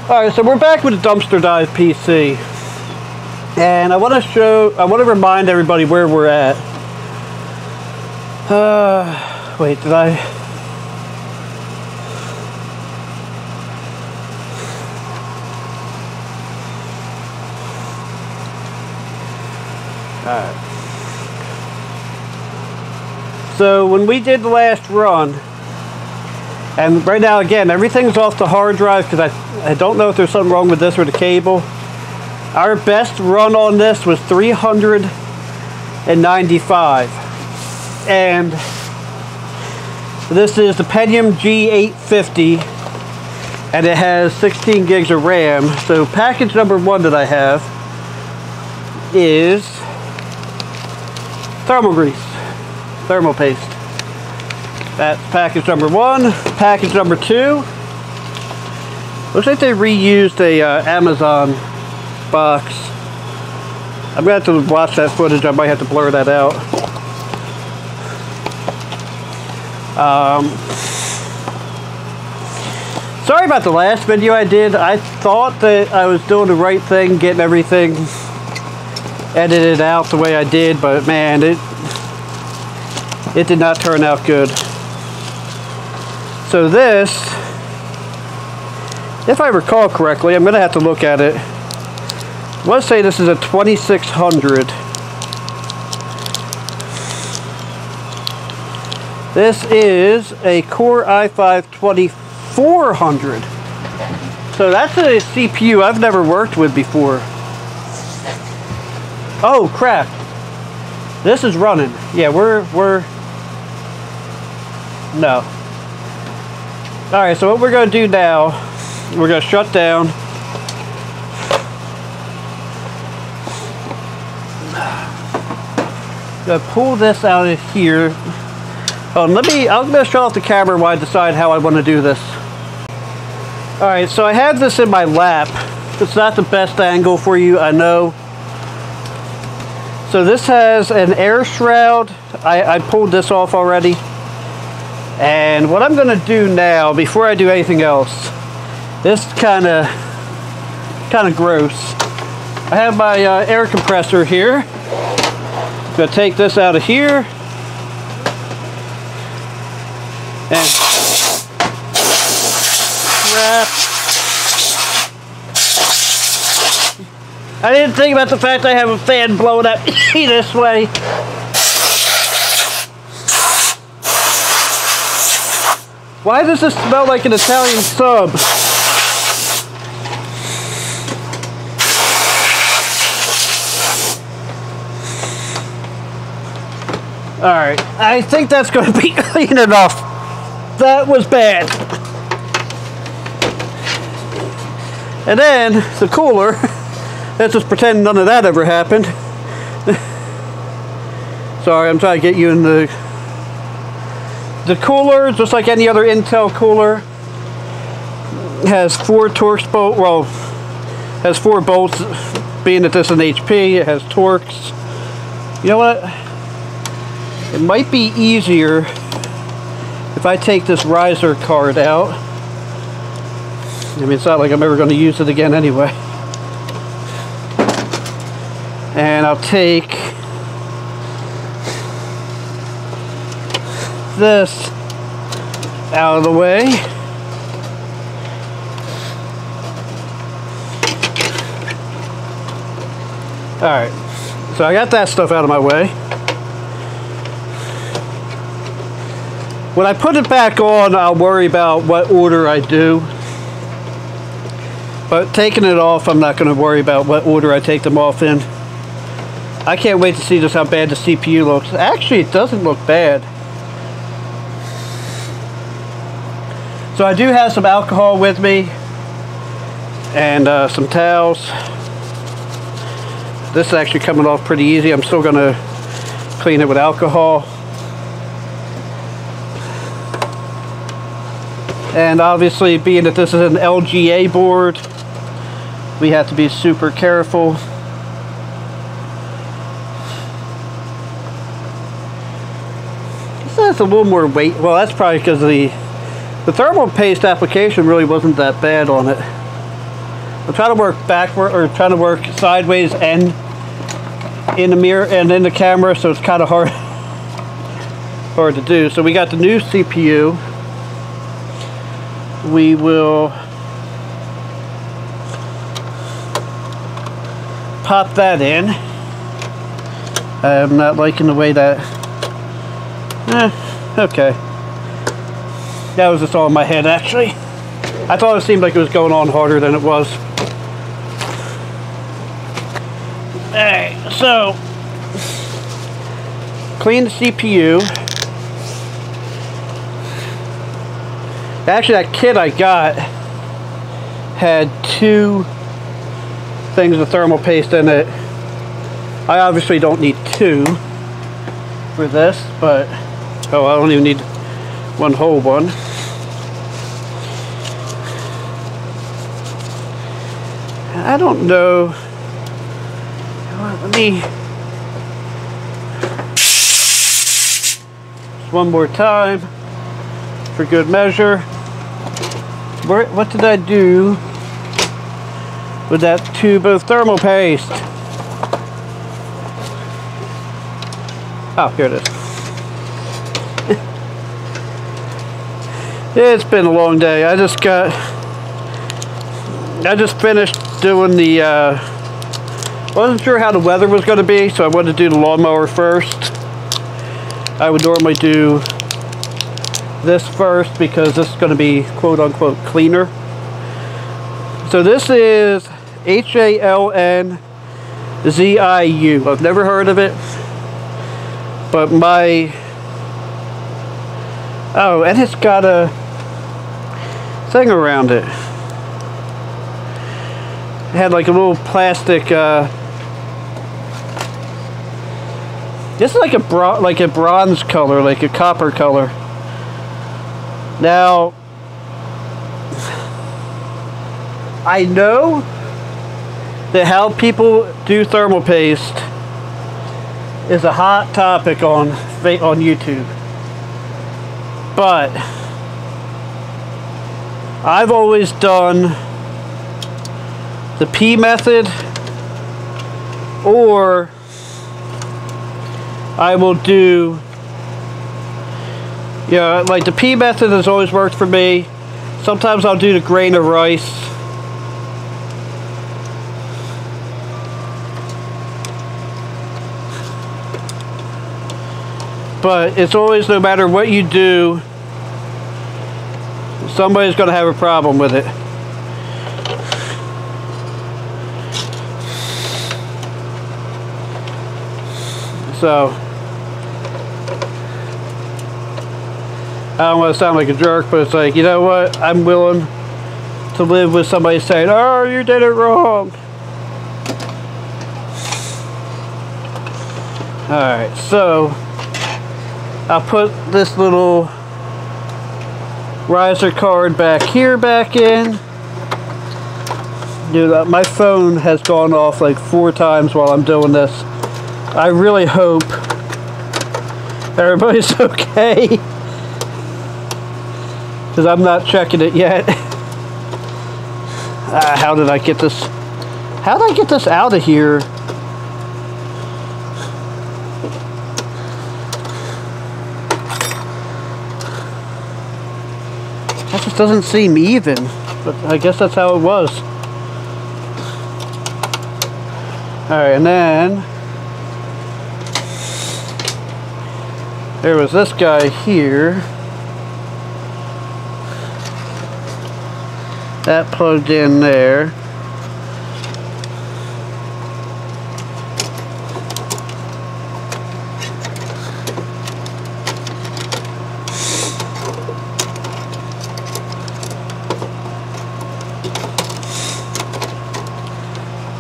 Alright, so we're back with the dumpster dive PC. And I want to remind everybody where we're at. Wait, did I? Alright. So when we did the last run, and right now again, everything's off the hard drive because I don't know if there's something wrong with this or the cable. Our best run on this was 395. And this is the Pentium G850 and it has 16 gigs of RAM. So package number 1 that I have is thermal paste. That's package number 1. Package number 2. Looks like they reused a Amazon box. I'm going to have to watch that footage. I might have to blur that out. Sorry about the last video I did. I thought that I was doing the right thing, getting everything edited out the way I did, but man, it did not turn out good. So this, if I recall correctly, I'm going to have to look at it. Let's say this is a 2600. This is a Core i5 2400. So that's a CPU I've never worked with before. Oh crap. This is running. Yeah, we're no. Alright, so what we're going to do now, we're going to shut down. Going to pull this out of here. I'm going to shut off the camera while I decide how I want to do this. Alright, so I have this in my lap. It's not the best angle for you, I know. So this has an air shroud. I pulled this off already. And what I'm going to do now, before I do anything else, this is kind of gross. I have my air compressor here. I'm going to take this out of here. And crap. I didn't think about the fact I have a fan blowing at me this way. Why does this smell like an Italian sub? Alright, I think that's going to be clean enough. That was bad. And then, the cooler. Let's just pretend none of that ever happened. Sorry, I'm trying to get you in the cooler, just like any other Intel cooler, has 4 Torx bolts. Well, has 4 bolts. Being that this is an HP, it has Torx. You know what? It might be easier if I take this riser card out. I mean, it's not like I'm ever going to use it again anyway. And I'll take this out of the way. Alright, so I got that stuff out of my way. When I put it back on, I'll worry about what order I do. But taking it off, I'm not going to worry about what order I take them off in. I can't wait to see just how bad the CPU looks. Actually, it doesn't look bad. So I do have some alcohol with me and some towels. This is actually coming off pretty easy. I'm still going to clean it with alcohol. And obviously, being that this is an LGA board, we have to be super careful. This has a little more weight. Well, that's probably because the thermal paste application really wasn't that bad on it. I'm trying to work backward, or trying to work sideways and in the mirror and in the camera, so it's kind of hard to do. So we got the new CPU. We will pop that in. I'm not liking the way that... okay. That was just all in my head, actually. I thought it seemed like it was going on harder than it was. Alright, so clean the CPU. Actually, that kit I got had 2 things of thermal paste in it. I obviously don't need 2 for this, but oh, I don't even need 1 whole one. I don't know. Let me just one more time for good measure. What did I do with that tube of thermal paste? Oh, here it is. It's been a long day. I just finished doing the wasn't sure how the weather was going to be, so I wanted to do the lawnmower first. I would normally do this first because this is going to be quote-unquote cleaner. So this is HALNZIU. I've never heard of it, but my... oh, and it's got a thing around it. It had like a little plastic... this is like a bronze color, like a copper color. Now, I know that how people do thermal paste is a hot topic on YouTube, but I've always done the P method, or I will do, yeah, like the P method has always worked for me. Sometimes I'll do the grain of rice. But it's always, no matter what you do, somebody's going to have a problem with it. So, I don't want to sound like a jerk, but it's like, you know what? I'm willing to live with somebody saying, oh, you did it wrong. Alright, so I'll put this little riser card back here back in. Dude, my phone has gone off like 4 times while I'm doing this. I really hope everybody's okay, because I'm not checking it yet. How did I get this? How did I get this out of here? That just doesn't seem even, but I guess that's how it was. Alright, and then there was this guy here. That plugged in there.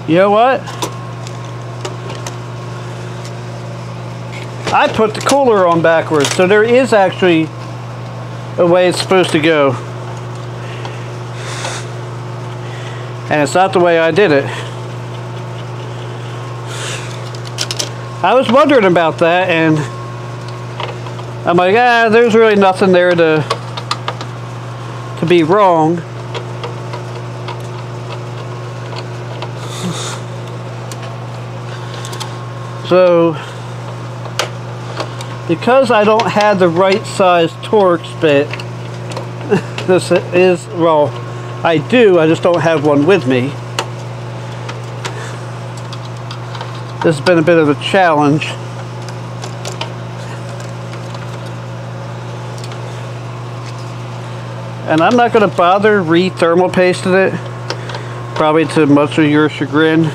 You know what? I put the cooler on backwards, so there is actually a way it's supposed to go. And it's not the way I did it. I was wondering about that, and I'm like, there's really nothing there to be wrong. So, because I don't have the right size Torx bit, this is, well, I do, I just don't have one with me. This has been a bit of a challenge. And I'm not going to bother re-thermal pasting it, probably to much of your chagrin.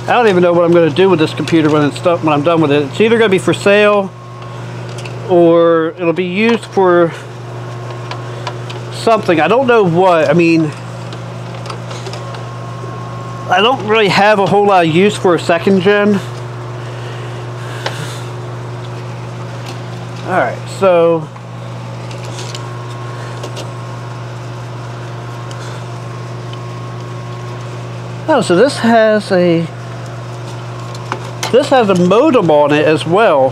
I don't even know what I'm going to do with this computer when I'm done with it. It's either going to be for sale or it'll be used for something. I don't know what. I mean, I don't really have a whole lot of use for a second gen. Alright, so oh, so this has a modem on it as well,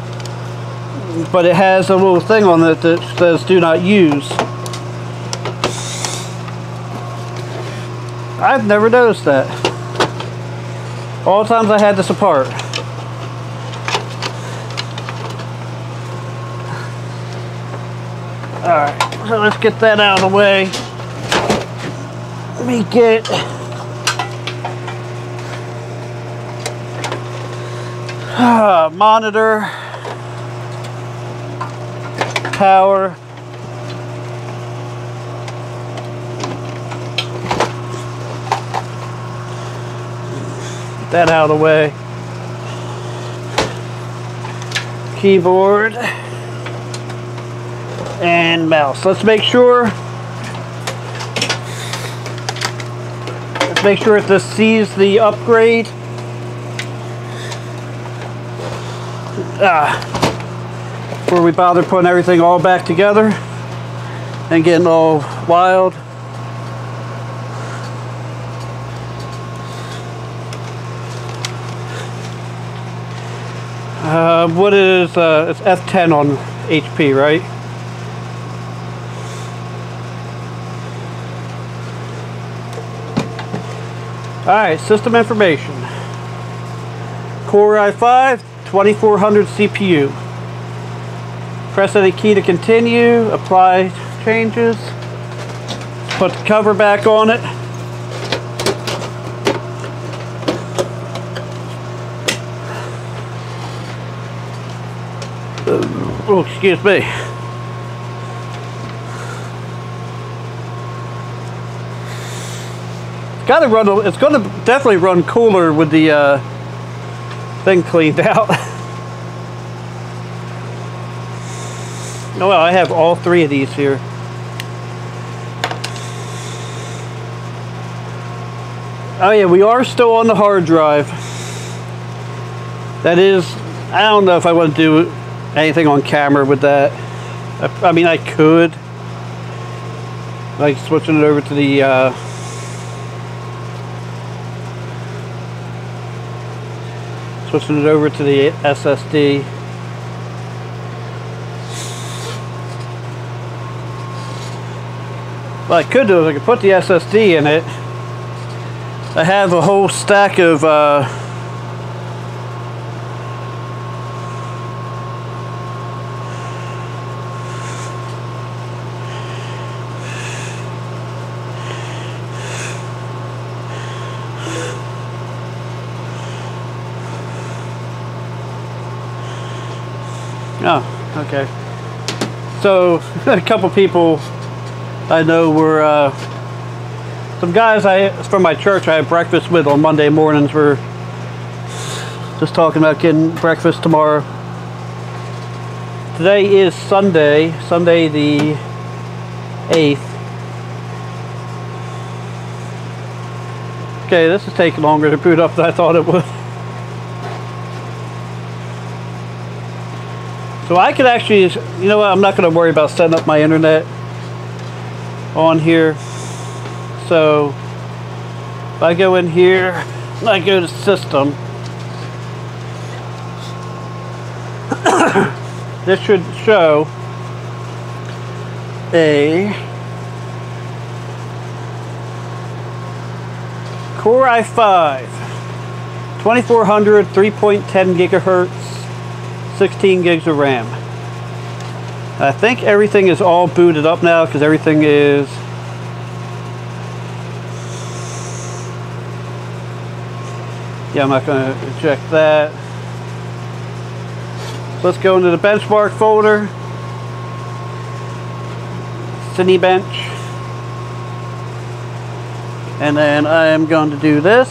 but it has a little thing on it that says do not use. I've never noticed that. All the times I had this apart. Alright, so let's get that out of the way. Let me get monitor, power, get that out of the way, keyboard, and mouse. Let's make sure if this sees the upgrade. Before we bother putting everything all back together and getting all wild. What is it's F10 on HP, right? Alright, system information. Core i5, 2400 CPU. Press any key to continue, apply changes, put the cover back on it. Oh, excuse me. It's gotta run, it's gonna definitely run cooler with the thing cleaned out. Oh, well, I have all three of these here. Oh yeah, we are still on the hard drive. That is, I don't know if I want to do anything on camera with that. I mean, I could. Like switching it over to the SSD. What I could do is I could put the SSD in it. I have a whole stack of oh, okay. So a couple people I know were some guys from my church I had breakfast with on Monday mornings. Were just talking about getting breakfast tomorrow. Today is Sunday the 8th. Okay, this is taking longer to boot up than I thought it would. So I could actually, you know what, I'm not going to worry about setting up my internet on here. So if I go in here and I go to system, this should show Core i5, 2400, 3.10 gigahertz, 16 gigs of RAM. I think everything is all booted up now because everything is... Yeah, I'm not going to eject that. So let's go into the benchmark folder. Cinebench. And then I am going to do this.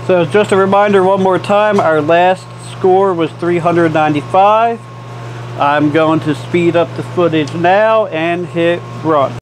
So just a reminder one more time, our last score was 395. I'm going to speed up the footage now and hit run.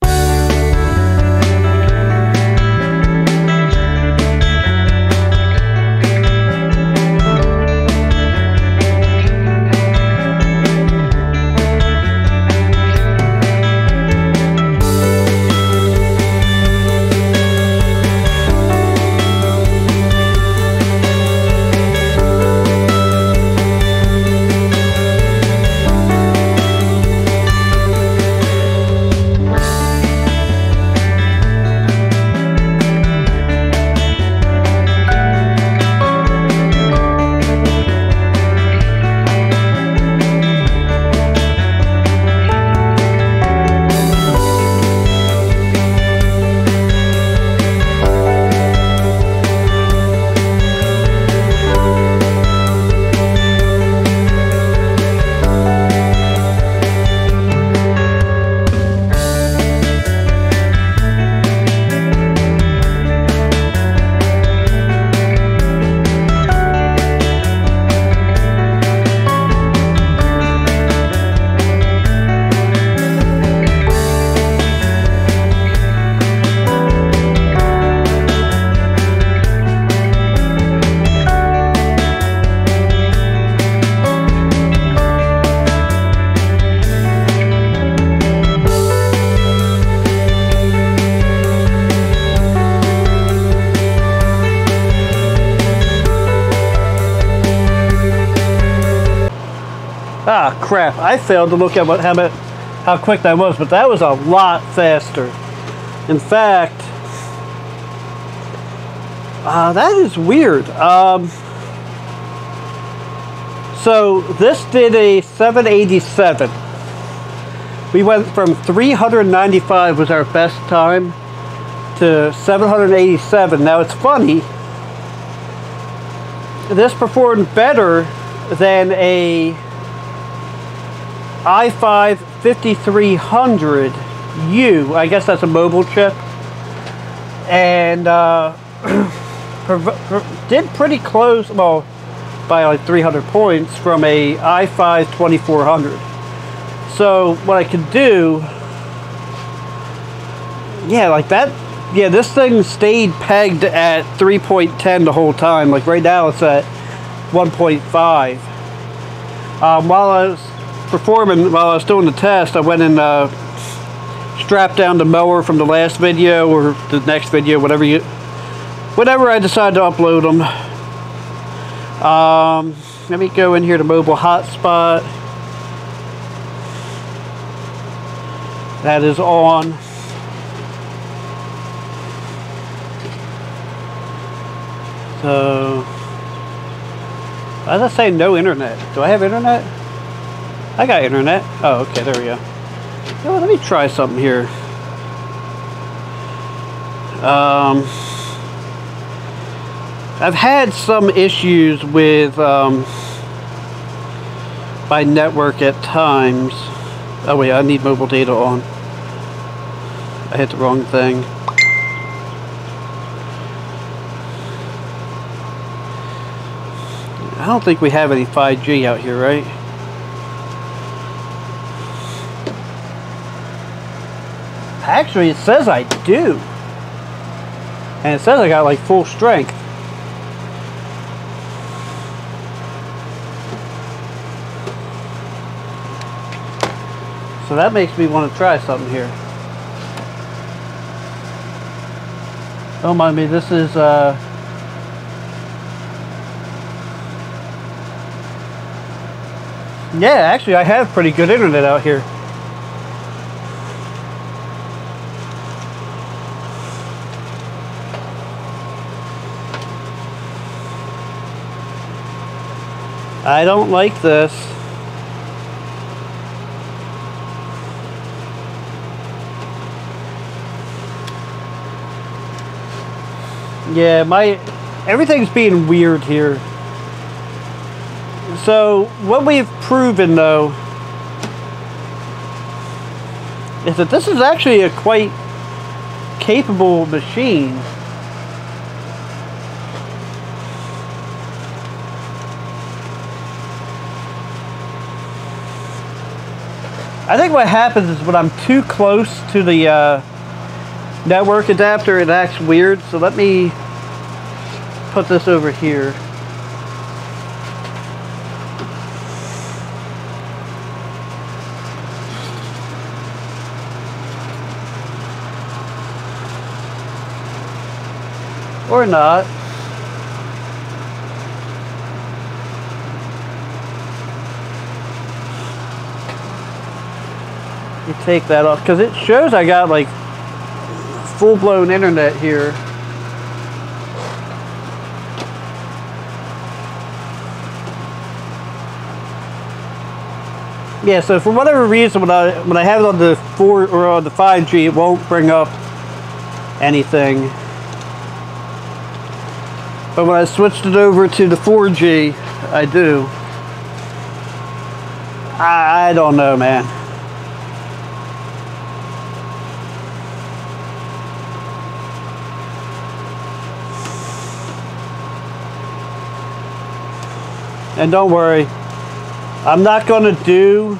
Ah, crap. I failed to look at how quick that was, but that was a lot faster. In fact, that is weird. So this did a 787. We went from 395 was our best time to 787. Now it's funny, this performed better than a i5-5300U, I guess that's a mobile chip, and did pretty close, well, by like 300 points from a i5-2400. So what I could do, yeah, like that, yeah, this thing stayed pegged at 3.10 the whole time. Like right now it's at 1.5. While I was doing the test, I went and strapped down the mower from the last video or the next video, whatever I decide to upload them. Let me go in here to mobile hotspot. That is on. So, why does it say no internet? Do I have internet? I got internet. Oh, okay, there we go. You know what, let me try something here. I've had some issues with my network at times. Oh wait, I need mobile data on. I hit the wrong thing. I don't think we have any 5G out here, right? Actually, it says I do. And it says I got like full strength. So that makes me want to try something here. Don't mind me, this is yeah, actually I have pretty good internet out here. I don't like this. Yeah, everything's being weird here. So what we've proven though is that this is actually a quite capable machine. I think what happens is when I'm too close to the network adapter, it acts weird. So let me put this over here. Or not. You take that off because it shows I got like full-blown internet here. Yeah, so for whatever reason when I have it on the 4 or on the 5G, it won't bring up anything. But when I switched it over to the 4G, I do. I don't know, man. And don't worry, I'm not going to do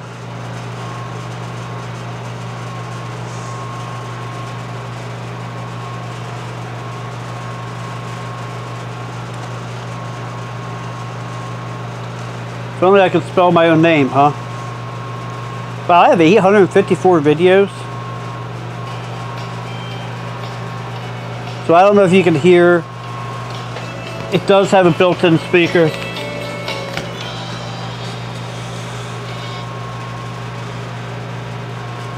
if only I could spell my own name, huh? Wow, I have 854 videos. So I don't know if you can hear. It does have a built-in speaker.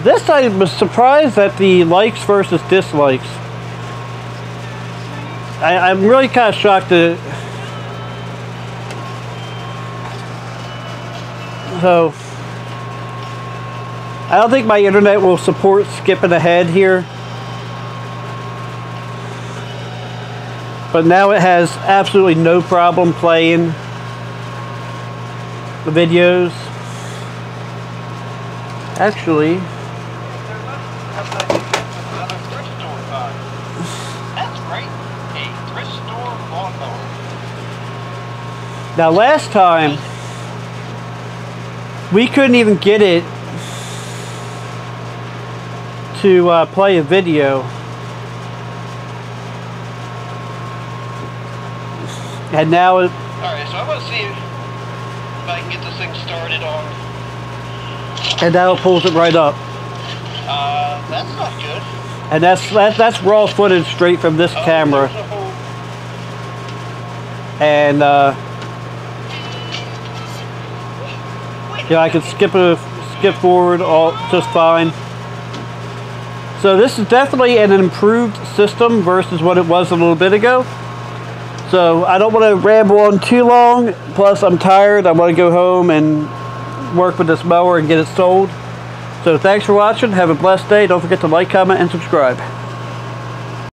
This I was surprised at the likes versus dislikes. I'm really kind of shocked that. So I don't think my internet will support skipping ahead here. But now it has absolutely no problem playing the videos. Actually, now last time we couldn't even get it to play a video. And now it... Alright, so I'm going to see if I can get this thing started on... And now it pulls it right up. That's not good. And that's raw footage straight from this camera. And yeah, I can skip forward all just fine. So this is definitely an improved system versus what it was a little bit ago. So I don't want to ramble on too long. Plus I'm tired. I want to go home and work with this mower and get it sold. So thanks for watching. Have a blessed day. Don't forget to like, comment, and subscribe.